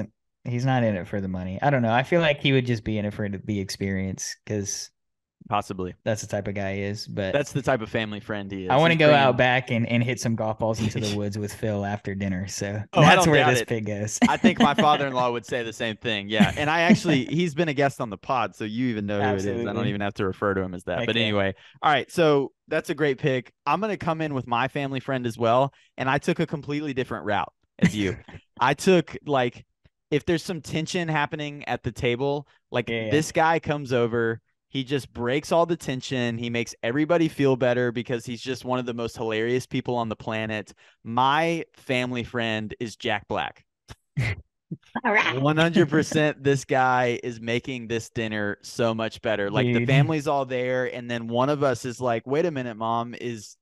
Speaker 1: not in it for the money. I don't know. I feel like he would just be in it for the experience because
Speaker 2: Possibly.
Speaker 1: That's the type of guy he is. But
Speaker 2: That's the type of family friend he
Speaker 1: I
Speaker 2: is.
Speaker 1: want
Speaker 2: He's
Speaker 1: to go out
Speaker 2: bringing.
Speaker 1: back and hit some golf balls into the woods with Phil after dinner. So
Speaker 2: Oh, I
Speaker 1: that's
Speaker 2: don't
Speaker 1: where
Speaker 2: doubt
Speaker 1: this
Speaker 2: it.
Speaker 1: pig goes.
Speaker 2: I think my father-in-law would say the same thing. Yeah. And he's been a guest on the pod, so you even know who it is. I don't
Speaker 1: Absolutely.
Speaker 2: even have to refer to him as that.
Speaker 1: Heck
Speaker 2: But
Speaker 1: yeah.
Speaker 2: anyway, all right. So that's a great pick. I'm going to come in with my family friend as well. And I took a completely different route as you. I took like, if there's some tension happening at the table, like
Speaker 1: Yeah, yeah.
Speaker 2: this guy comes over, he just breaks all the tension. He makes everybody feel better because he's just one of the most hilarious people on the planet. My family friend is Jack Black.
Speaker 1: All right.
Speaker 2: 100% this guy is making this dinner so much better. Like the
Speaker 1: Dude.
Speaker 2: family's all there and then one of us is like, "Wait a minute, mom, is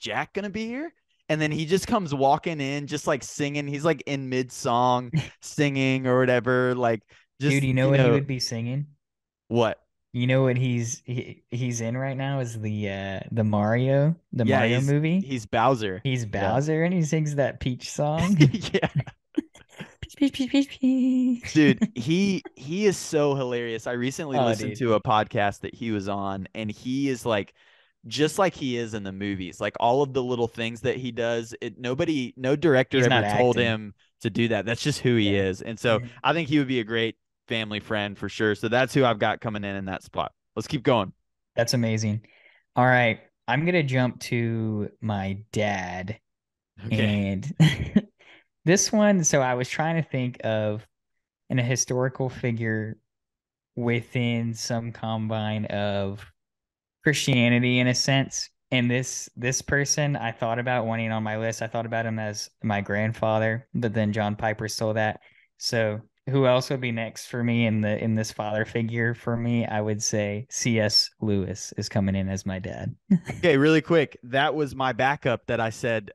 Speaker 2: Jack going to be here?" And then he just comes walking in just like singing. He's like in mid-song singing or whatever, like
Speaker 1: Dude,
Speaker 2: just,
Speaker 1: you know what he would be singing?
Speaker 2: what?
Speaker 1: You know what he's in right now is the
Speaker 2: Yeah,
Speaker 1: Mario movie.
Speaker 2: he's Bowser.
Speaker 1: He's
Speaker 2: Yeah.
Speaker 1: Bowser and he sings that Peach song.
Speaker 2: Yeah.
Speaker 1: Peach, peach, peach, peach, peach.
Speaker 2: Dude, he is so hilarious. I recently
Speaker 1: Oh,
Speaker 2: listened
Speaker 1: dude.
Speaker 2: to a podcast that he was on, and he is like just like he is in the movies. Like all of the little things that he does, no director
Speaker 1: He's not
Speaker 2: ever told
Speaker 1: acting.
Speaker 2: him to do that. That's just who he
Speaker 1: Yeah.
Speaker 2: is. And so
Speaker 1: Mhm.
Speaker 2: I think he would be a great family friend for sure. So that's who I've got coming in that spot. Let's keep going.
Speaker 1: That's amazing. All right. I'm gonna jump to my dad.
Speaker 2: Okay.
Speaker 1: And this one, so I was trying to think of a historical figure within some combine of Christianity in a sense. And this person I thought about wanting on my list. I thought about him as my grandfather, but then John Piper stole that. So who else would be next for me in this father figure for me? I would say C.S. Lewis is coming in as my dad.
Speaker 2: Okay, really quick. That was my backup that I said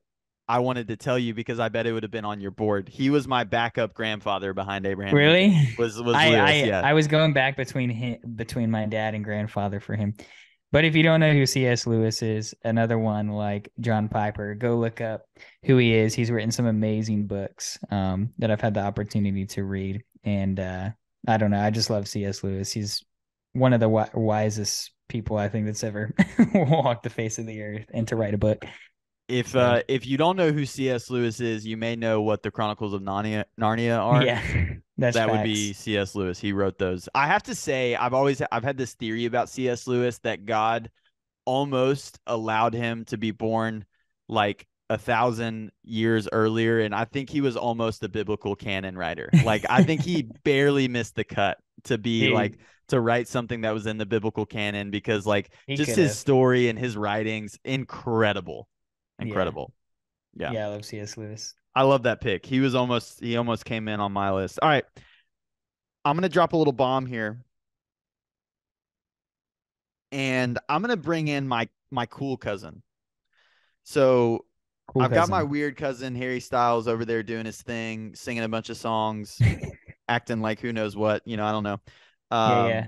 Speaker 2: I wanted to tell you because I bet it would have been on your board. He was my backup grandfather behind Abraham Lincoln.
Speaker 1: Really?
Speaker 2: Was
Speaker 1: I
Speaker 2: Lewis,
Speaker 1: I
Speaker 2: yeah.
Speaker 1: I was going back between my dad and grandfather for him. But if you don't know who C.S. Lewis is, another one like John Piper, go look up who he is. He's written some amazing books that I've had the opportunity to read. And I don't know. I just love C.S. Lewis. He's one of the wisest people I think that's ever walked the face of the earth and to write a book. So,
Speaker 2: If you don't know who C.S. Lewis is, you may know what the Chronicles of Narnia are.
Speaker 1: yeah, that's
Speaker 2: That would be
Speaker 1: facts.
Speaker 2: C.S. Lewis. He wrote those. I have to say, I've had this theory about C.S. Lewis that God almost allowed him to be born like 1,000 years earlier, and I think he was almost a biblical canon writer. Like I think he barely missed the cut to be like
Speaker 1: Dude,
Speaker 2: to write something that was in the biblical canon because like
Speaker 1: he
Speaker 2: just
Speaker 1: could
Speaker 2: his
Speaker 1: have.
Speaker 2: story and his writings incredible.
Speaker 1: Yeah.
Speaker 2: Incredible. Yeah.
Speaker 1: Yeah, I love C.S. Lewis.
Speaker 2: I love that pick. He almost came in on my list. All right. I'm going to drop a little bomb here and I'm going to bring in my cool cousin. So
Speaker 1: Cool
Speaker 2: I've got my
Speaker 1: cousin.
Speaker 2: weird cousin Harry Styles over there doing his thing, singing a bunch of songs, acting like who knows what, I don't know.
Speaker 1: Yeah,
Speaker 2: Um
Speaker 1: yeah.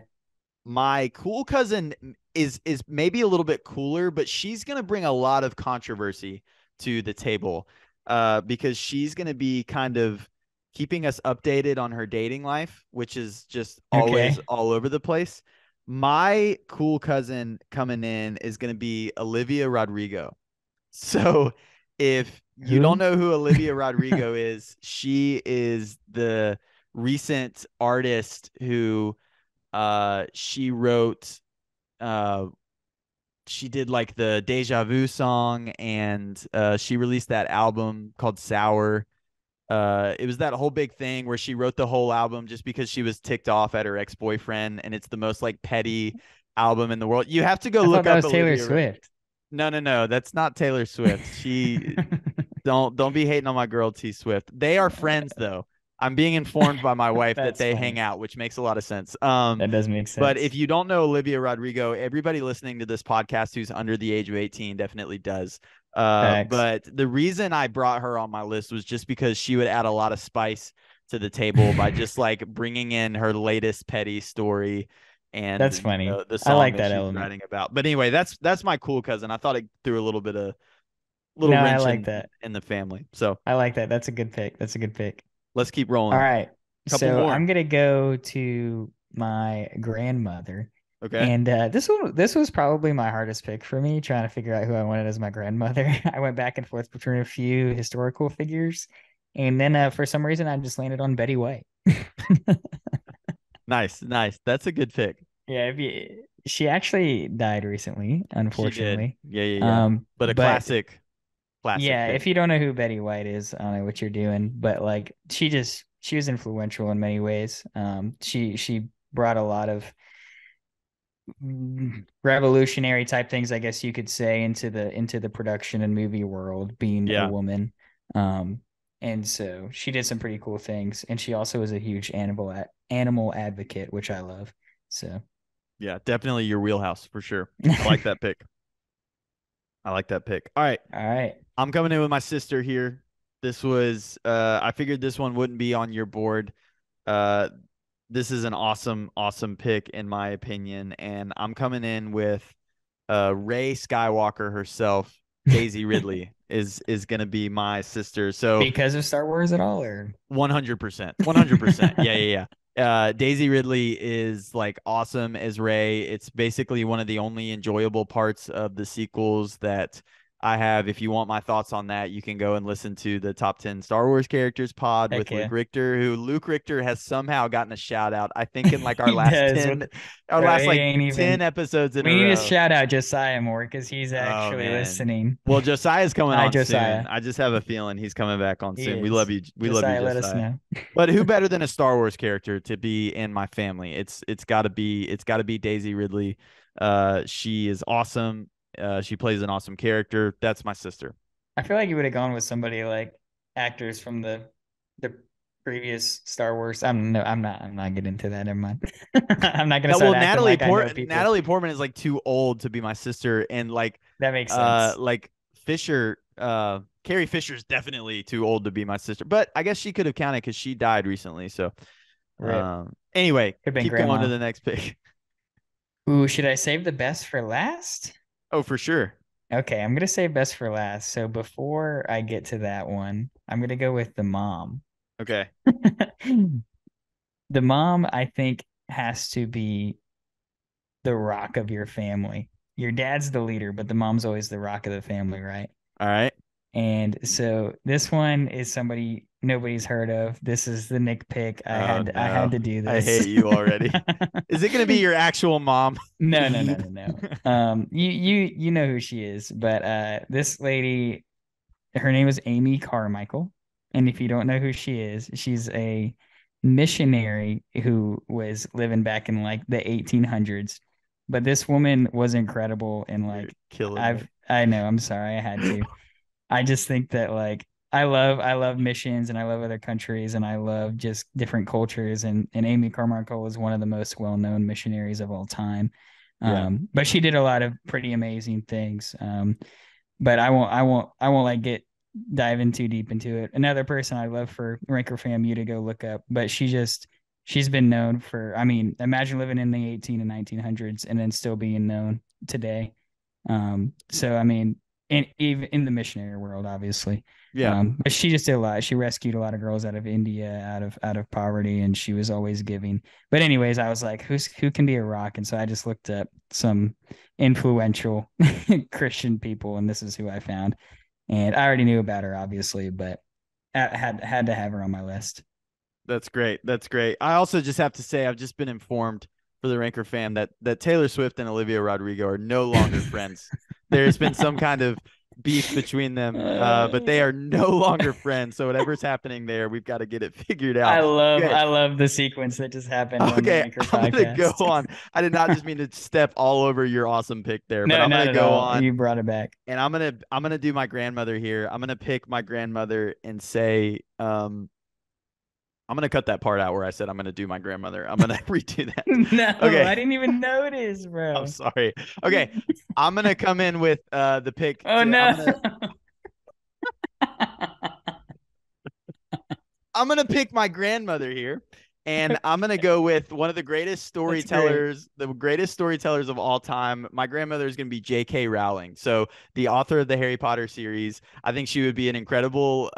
Speaker 2: my cool cousin is maybe a little bit cooler, but she's going to bring a lot of controversy to the table because she's going to be kind of keeping us updated on her dating life, which is just always
Speaker 1: Okay.
Speaker 2: all over the place. My cool cousin coming in is going to be Olivia Rodrigo. So if you don't
Speaker 1: Who?
Speaker 2: know who Olivia Rodrigo is, she is the recent artist who she wrote uh she did like the Deja Vu song and she released that album called Sour. It was that whole big thing where she wrote the whole album just because she was ticked off at her ex-boyfriend and it's the most like petty album in the world. You have to go
Speaker 1: I thought
Speaker 2: look
Speaker 1: that
Speaker 2: up
Speaker 1: was Taylor
Speaker 2: Olivia.
Speaker 1: Swift.
Speaker 2: No, no, no, that's not Taylor Swift. She don't be hating on my girl T Swift. They are friends though. I'm being informed by my wife that
Speaker 1: That's
Speaker 2: they hang
Speaker 1: funny.
Speaker 2: out, which makes a lot of sense.
Speaker 1: That does make
Speaker 2: But
Speaker 1: sense.
Speaker 2: if you don't know Olivia Rodrigo, everybody listening to this podcast who's under the age of 18 definitely does.
Speaker 1: Facts.
Speaker 2: But the reason I brought her on my list was just because she would add a lot of spice to the table by just like bringing in her latest petty story and
Speaker 1: That's funny.
Speaker 2: the
Speaker 1: I
Speaker 2: song
Speaker 1: like
Speaker 2: that
Speaker 1: that
Speaker 2: she's
Speaker 1: element.
Speaker 2: writing about. But anyway, that's my cool cousin. I thought it threw a little bit of little
Speaker 1: No, I
Speaker 2: wrench
Speaker 1: like that.
Speaker 2: in the family. So
Speaker 1: I like that. That's a good pick. That's a good pick.
Speaker 2: let's keep
Speaker 1: All
Speaker 2: rolling.
Speaker 1: right.
Speaker 2: Couple
Speaker 1: So
Speaker 2: more.
Speaker 1: I'm gonna go to my grandmother.
Speaker 2: Okay.
Speaker 1: And this was probably my hardest pick for me, trying to figure out who I wanted as my grandmother. I went back and forth between a few historical figures, and then for some reason I just landed on Betty White.
Speaker 2: Nice, nice. That's a good pick.
Speaker 1: Yeah, she actually died recently,
Speaker 2: She did.
Speaker 1: unfortunately.
Speaker 2: Yeah, yeah, yeah. But a
Speaker 1: But
Speaker 2: classic, classic
Speaker 1: yeah,
Speaker 2: pick.
Speaker 1: if you don't know who Betty White is, I don't know what you're doing. But like, she was influential in many ways. She brought a lot of revolutionary type things, I guess you could say, into the production and movie world, being a
Speaker 2: Yeah.
Speaker 1: woman. And so she did some pretty cool things, and she also was a huge animal advocate, which I love. So,
Speaker 2: Yeah, definitely your wheelhouse for sure. I
Speaker 1: all
Speaker 2: like that pick. I like that pick. All right.
Speaker 1: right,
Speaker 2: I'm coming in with my sister here. This was I figured this one wouldn't be on your board. Uh this is an awesome, awesome pick in my opinion. And I'm coming in with Rey Skywalker herself, Daisy Ridley is gonna be my sister. So
Speaker 1: because of Star Wars at all, or
Speaker 2: 100%. 100%. Yeah, yeah, yeah. Daisy Ridley is like awesome as Rey. It's basically one of the only enjoyable parts of the sequels that I have. If you want my thoughts on that, you can go and listen to the top 10 Star Wars characters pod
Speaker 1: heck
Speaker 2: with Luke
Speaker 1: yeah,
Speaker 2: Richter, who Luke Richter has somehow gotten a shout out. I think in like our
Speaker 1: he
Speaker 2: last
Speaker 1: does.
Speaker 2: 10, our
Speaker 1: Bro,
Speaker 2: last
Speaker 1: he
Speaker 2: like
Speaker 1: ain't
Speaker 2: 10
Speaker 1: even.
Speaker 2: episodes in
Speaker 1: We
Speaker 2: a
Speaker 1: need to
Speaker 2: row.
Speaker 1: shout out Josiah more because he's
Speaker 2: Oh
Speaker 1: actually
Speaker 2: man.
Speaker 1: listening.
Speaker 2: Well, Josiah's coming
Speaker 1: Hi,
Speaker 2: on soon.
Speaker 1: Josiah.
Speaker 2: I just have a feeling he's coming back on
Speaker 1: He
Speaker 2: soon. We love
Speaker 1: is.
Speaker 2: you. We love you,
Speaker 1: Josiah, let us
Speaker 2: Josiah.
Speaker 1: know.
Speaker 2: But who better than a Star Wars character to be in my family? It's got to be Daisy Ridley. She is awesome. She plays an awesome character. That's my sister.
Speaker 1: I feel like you would have gone with somebody like actors from the previous Star Wars. I'm not getting into that. Never mind. I'm not gonna
Speaker 2: No, well,
Speaker 1: start acting like I know people.
Speaker 2: Natalie Portman is like too old to be my sister, and
Speaker 1: That makes sense.
Speaker 2: like Fisher, Carrie Fisher is definitely too old to be my sister. But I guess she could have counted because she died recently. So,
Speaker 1: Rip.
Speaker 2: anyway,
Speaker 1: Could have been
Speaker 2: keep going to
Speaker 1: grandma.
Speaker 2: the next pick.
Speaker 1: Ooh, should I save the best for last?
Speaker 2: Oh, for sure.
Speaker 1: Okay, I'm gonna save best for last. So before I get to that one, I'm gonna go with the mom.
Speaker 2: Okay.
Speaker 1: The mom, I think, has to be the rock of your family. Your dad's the leader, but the mom's always the rock of the family, right?
Speaker 2: All right.
Speaker 1: And so this one is somebody nobody's heard of. This is the Nick pick.
Speaker 2: Oh
Speaker 1: I had
Speaker 2: no.
Speaker 1: to do
Speaker 2: I
Speaker 1: this.
Speaker 2: hate you already. Is it going to be your actual mom?
Speaker 1: No, no, no,
Speaker 2: Yeet.
Speaker 1: no, no. You know who she is, but this lady, her name is Amy Carmichael, and if you don't know who she is, she's a missionary who was living back in like the 1800s. But this woman was incredible, and
Speaker 2: You're
Speaker 1: like
Speaker 2: killing me.
Speaker 1: I know, I'm sorry, I had to. I just think that like I love missions and I love other countries and I love just different cultures, and Amy Carmichael was one of the most well-known missionaries of all time.
Speaker 2: Yeah.
Speaker 1: But she did a lot of pretty amazing things. But I won't like get dive in too deep into it. Another person I love for Ranker Fam you to go look up, but she's been known for, I mean, imagine living in the 18 and 1900s and then still being known today. So I mean, even in the missionary world, obviously.
Speaker 2: Yeah.
Speaker 1: But she just did a lot. She rescued a lot of girls out of India, out of poverty, and she was always giving. But anyways, I was like, who can be a rock? And so I just looked up some influential Christian people, and this is who I found. And I already knew about her, obviously, but I had to have her on my list.
Speaker 2: That's great. That's great. I also just have to say I've just been informed for the Ranker fam that Taylor Swift and Olivia Rodrigo are no longer friends. There's been some kind of beef between them, but they are no longer friends. So whatever's happening there, we've got to get it figured out. Okay.
Speaker 1: I love the sequence that just happened on the
Speaker 2: Okay,
Speaker 1: Ranker
Speaker 2: I'm gonna go
Speaker 1: podcast.
Speaker 2: on. I did not just mean to step all over your awesome pick there, but
Speaker 1: No,
Speaker 2: I'm
Speaker 1: not
Speaker 2: gonna
Speaker 1: at
Speaker 2: go
Speaker 1: all.
Speaker 2: on
Speaker 1: You brought it back.
Speaker 2: and I'm gonna do my grandmother here. I'm gonna pick my grandmother and say, I'm gonna cut that part out where I said I'm gonna do my grandmother. I'm gonna redo that.
Speaker 1: No,
Speaker 2: Okay.
Speaker 1: I didn't even notice,
Speaker 2: I'm
Speaker 1: bro.
Speaker 2: sorry. Okay. I'm gonna come in with the pick
Speaker 1: Oh
Speaker 2: to
Speaker 1: no.
Speaker 2: I'm gonna pick my grandmother here. And I'm gonna go with one of
Speaker 1: That's great.
Speaker 2: the greatest storytellers of all time. My grandmother is gonna be J.K. Rowling. So the author of the Harry Potter series. I think she would be an incredible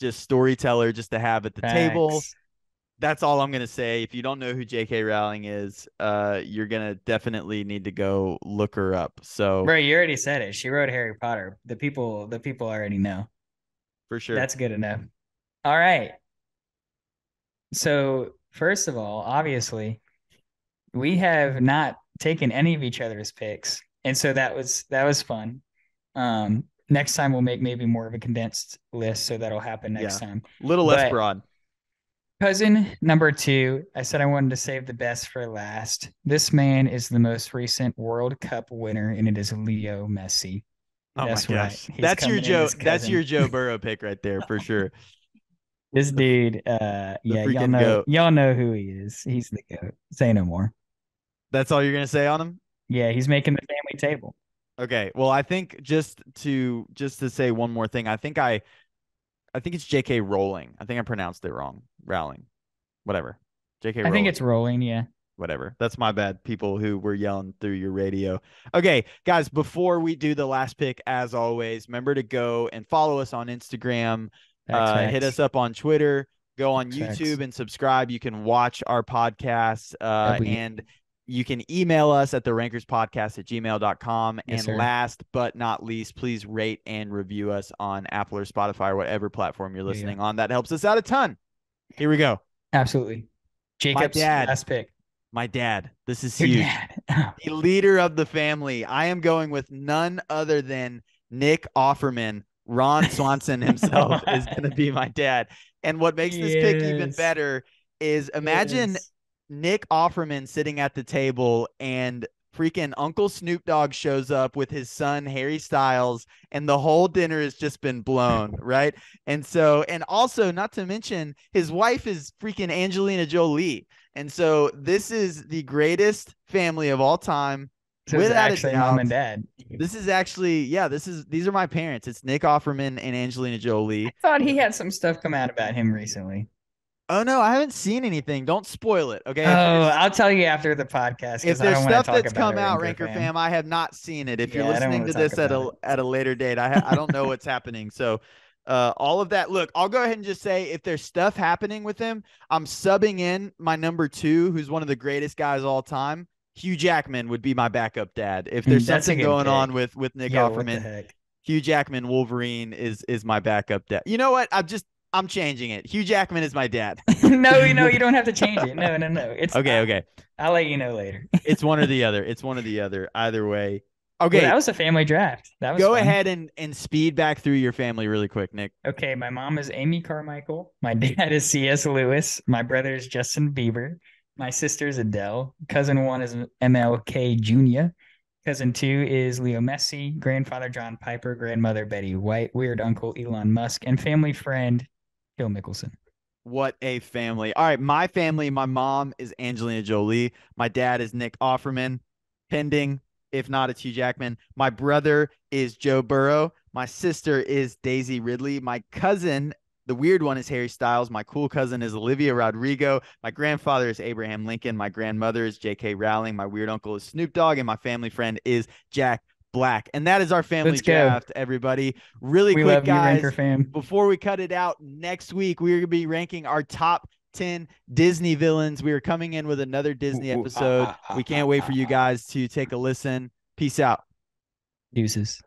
Speaker 2: just storyteller just to have at the table.
Speaker 1: Facts.
Speaker 2: That's all I'm gonna say. If you don't know who J.K. Rowling is, you're gonna definitely need to go look her up. So
Speaker 1: Bro, you already said it. She wrote Harry Potter. The people already know.
Speaker 2: for sure.
Speaker 1: That's good enough. All right. So first of all, obviously, we have not taken any of each other's picks, and so that was fun. Next time we'll make maybe more of a condensed list, so that'll happen next
Speaker 2: Yeah.
Speaker 1: time.
Speaker 2: Little less
Speaker 1: But
Speaker 2: broad.
Speaker 1: cousin number two, I said I wanted to save the best for last. This man is the most recent World Cup winner, and it is Leo Messi.
Speaker 2: Oh my
Speaker 1: That's right.
Speaker 2: gosh.
Speaker 1: He's coming in as
Speaker 2: That's your
Speaker 1: cousin.
Speaker 2: Joe Burrow pick right there for sure.
Speaker 1: This
Speaker 2: The
Speaker 1: dude,
Speaker 2: the
Speaker 1: yeah, y'all
Speaker 2: freaking
Speaker 1: know
Speaker 2: goat.
Speaker 1: y'all know who he is. He's the goat. Say no more.
Speaker 2: That's all you're gonna say on him?
Speaker 1: Yeah, he's making the family table.
Speaker 2: Okay. Well, I think just to say one more thing, I think it's J.K. Rowling. I think I pronounced it wrong. Rowling. Whatever. J.K.
Speaker 1: I think
Speaker 2: Rowling.
Speaker 1: it's rolling. Yeah.
Speaker 2: Whatever. That's my bad. People who were yelling through your radio. Okay, guys, before we do the last pick, as always, remember to go and follow us on Instagram.
Speaker 1: Facts,
Speaker 2: Hit
Speaker 1: facts,
Speaker 2: us up on Twitter. Go on
Speaker 1: facts, facts.
Speaker 2: YouTube and subscribe. You can watch our podcast.
Speaker 1: W.
Speaker 2: And you can email us at therankerspodcast@gmail.com.
Speaker 1: Yes,
Speaker 2: And
Speaker 1: sir.
Speaker 2: last but not least, please rate and review us on Apple or Spotify or whatever platform you're
Speaker 1: Yeah, yeah.
Speaker 2: listening on. That helps us out a ton. Here we go.
Speaker 1: Absolutely.
Speaker 2: My
Speaker 1: Jacob's
Speaker 2: dad.
Speaker 1: last pick.
Speaker 2: My dad. This is
Speaker 1: Your
Speaker 2: huge.
Speaker 1: dad.
Speaker 2: The leader of the family. I am going with none other than Nick Offerman. Ron Swanson himself is going to be my dad. And what makes this pick even
Speaker 1: Yes.
Speaker 2: better is imagine
Speaker 1: Yes.
Speaker 2: Nick Offerman sitting at the table and freaking Uncle Snoop Dogg shows up with his son Harry Styles, and the whole dinner has just been blown, right? And so, and also, not to mention, his wife is freaking Angelina Jolie. And so this is the greatest family of all time,
Speaker 1: So it's
Speaker 2: without a
Speaker 1: actually mom
Speaker 2: doubt.
Speaker 1: and dad.
Speaker 2: This is actually, yeah, these are my parents. It's Nick Offerman and Angelina
Speaker 1: I
Speaker 2: Jolie.
Speaker 1: thought he had some stuff come out about him recently.
Speaker 2: Oh no, I haven't seen anything. Don't spoil it. Okay.
Speaker 1: Oh, I'll tell you after the podcast
Speaker 2: If
Speaker 1: because I
Speaker 2: there's
Speaker 1: don't want
Speaker 2: stuff
Speaker 1: to talk
Speaker 2: that's
Speaker 1: about
Speaker 2: come
Speaker 1: a
Speaker 2: out,
Speaker 1: Ranker
Speaker 2: Ranker
Speaker 1: fam.
Speaker 2: fam, I have not seen it. If you're
Speaker 1: Yeah, I don't
Speaker 2: listening
Speaker 1: want
Speaker 2: to
Speaker 1: to talk
Speaker 2: this at
Speaker 1: about
Speaker 2: a
Speaker 1: it.
Speaker 2: at a later date, I don't know what's happening. So all of that. Look, I'll go ahead and just say if there's stuff happening with him, I'm subbing in my number two, who's one of the greatest guys of all time. Hugh Jackman would be my backup dad. If there's
Speaker 1: That's a
Speaker 2: something
Speaker 1: good
Speaker 2: going
Speaker 1: pick.
Speaker 2: on with Nick
Speaker 1: Yo, what the
Speaker 2: Offerman,
Speaker 1: heck?
Speaker 2: Hugh Jackman Wolverine is my backup dad. You know what? I'm changing it. Hugh Jackman is my dad.
Speaker 1: No, you don't have to change it. No, no, no. It's
Speaker 2: Okay, okay.
Speaker 1: I'll let you know later.
Speaker 2: It's one or the other. It's one or the other. Either way.
Speaker 1: Well, that
Speaker 2: Okay,
Speaker 1: was a family draft. That was
Speaker 2: go
Speaker 1: fun.
Speaker 2: ahead and speed back through your family really quick, Nick.
Speaker 1: Okay, my mom is Amy Carmichael. My dad is C.S. Lewis. My brother is Justin Bieber. My sister is Adele. Cousin one is MLK Jr. Cousin two is Leo Messi. Grandfather John Piper. Grandmother Betty White. Weird uncle Elon Musk. And family friend Phil Mickelson.
Speaker 2: What a family. All right, my family, my mom is Angelina Jolie. My dad is Nick Offerman, pending. If not, it's Hugh Jackman. My brother is Joe Burrow. My sister is Daisy Ridley. My cousin, the weird one, is Harry Styles. My cool cousin is Olivia Rodrigo. My grandfather is Abraham Lincoln. My grandmother is J.K. Rowling. My weird uncle is Snoop Dogg. And my family friend is Jack Black. And that is our family
Speaker 1: Let's go.
Speaker 2: draft, everybody. Really
Speaker 1: We
Speaker 2: quick,
Speaker 1: love you, Ranker
Speaker 2: guys.
Speaker 1: fam.
Speaker 2: Before we cut it out, next week we're going to be ranking our top 10 Disney villains. We are coming in with another Disney episode. We can't wait for you guys to take a listen. Peace out.
Speaker 1: Deuces.